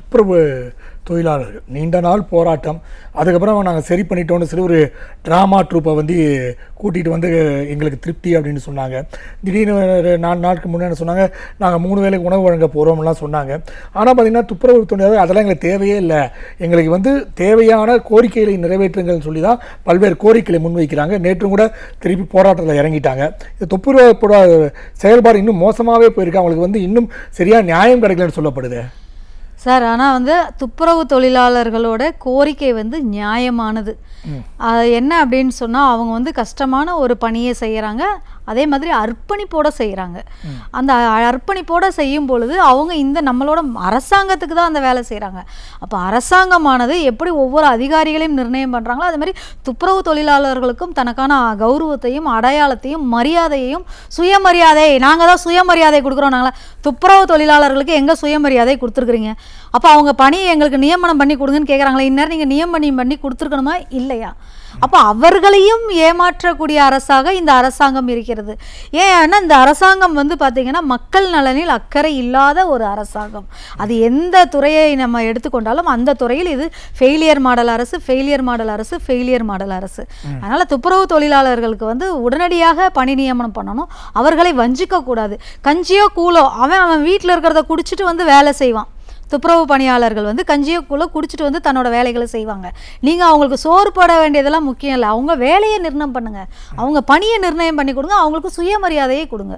துப்புரவு தொழிலாளர்கள் நீண்ட நாள் போராட்டம், அதுக்கப்புறம் நாங்கள் சரி பண்ணிட்டோன்னு சொல்லி ஒரு ட்ராமா ட்ரூப்பை வந்து கூட்டிகிட்டு வந்து எங்களுக்கு திருப்தி அப்படின்னு சொன்னாங்க. திடீர்னு 4 நாளுக்கு முன்னாடி சொன்னாங்க நாங்கள் 3 வேளைக்கு உணவு வழங்க போகிறோம்லாம் சொன்னாங்க. ஆனால் பார்த்திங்கன்னா துப்புரவு தொழிலாளர்கள் அதெல்லாம் எங்களுக்கு தேவையே இல்லை, எங்களுக்கு வந்து தேவையான கோரிக்கைகளை நிறைவேற்றுங்கள்னு சொல்லி தான் பல்வேறு கோரிக்கைகளை முன்வைக்கிறாங்க. நேற்றும் கூட திருப்பி போராட்டத்தில் இறங்கிட்டாங்க. இந்த துப்புரவு செயல்பாடு இன்னும் மோசமாகவே போயிருக்கு, அவங்களுக்கு வந்து இன்னும் சரியாக நியாயம் கிடைக்கலன்னு சொல்லப்படுது சார். ஆனால் வந்து துப்புரவு தொழிலாளர்களோட கோரிக்கை வந்து நியாயமானது. என்ன அப்படின்னு சொன்னால் அவங்க வந்து கஷ்டமான ஒரு பணியை செய்கிறாங்க, அதே மாதிரி அர்ப்பணிப்போடு செய்கிறாங்க. அந்த அர்ப்பணிப்போடு செய்யும் பொழுது அவங்க இந்த நம்மளோட அரசாங்கத்துக்கு தான் அந்த வேலை செய்கிறாங்க. அப்போ அரசாங்கமானது எப்படி ஒவ்வொரு அதிகாரிகளையும் நிர்ணயம் பண்ணுறாங்களோ அது மாதிரி துப்புரவு தொழிலாளர்களுக்கும் தனக்கான கௌரவத்தையும் அடையாளத்தையும் மரியாதையையும் சுயமரியாதை, நாங்கள் தான் சுயமரியாதை கொடுக்குறோம். நாங்களா துப்புரவு தொழிலாளர்களுக்கு எங்கே சுயமரியாதை கொடுத்துருக்குறீங்க? அப்போ அவங்க பணியை எங்களுக்கு நியமனம் பண்ணி கொடுங்கன்னு கேட்குறாங்களே, இந்நேரம் நீங்கள் நியமனம் பண்ணி கொடுத்துருக்கணுமா இல்லையா? அப்போ அவர்களையும் ஏமாற்றக்கூடிய அரசாக இந்த அரசாங்கம் இருக்கிறது. ஏன்னா இந்த அரசாங்கம் வந்து பார்த்திங்கன்னா மக்கள் நலனில் அக்கறை இல்லாத ஒரு அரசாங்கம். அது எந்த துறையை நம்ம எடுத்துக்கொண்டாலும் அந்த துறையில் இது ஃபெயிலியர் மாடல் அரசு, ஃபெயிலியர் மாடல் அரசு, ஃபெயிலியர் மாடல் அரசு. அதனால் துப்புரவு தொழிலாளர்களுக்கு வந்து உடனடியாக பணி நியமனம் பண்ணணும், அவர்களை வஞ்சிக்கக்கூடாது. கஞ்சியோ கூலோ அவன் வீட்டில் இருக்கிறத குடிச்சிட்டு வந்து வேலை செய்வான். துப்புரவு பணியாளர்கள் வந்து கஞ்சியக்குள்ளே குடிச்சிட்டு வந்து தன்னோட வேலைகளை செய்வாங்க. நீங்கள் அவங்களுக்கு சோறு போட வேண்டியதெல்லாம் முக்கியம் இல்லை, அவங்க வேலையை நிர்ணயம் பண்ணுங்கள், அவங்க பணியை நிர்ணயம் பண்ணி கொடுங்க, அவங்களுக்கு சுயமரியாதையை கொடுங்க.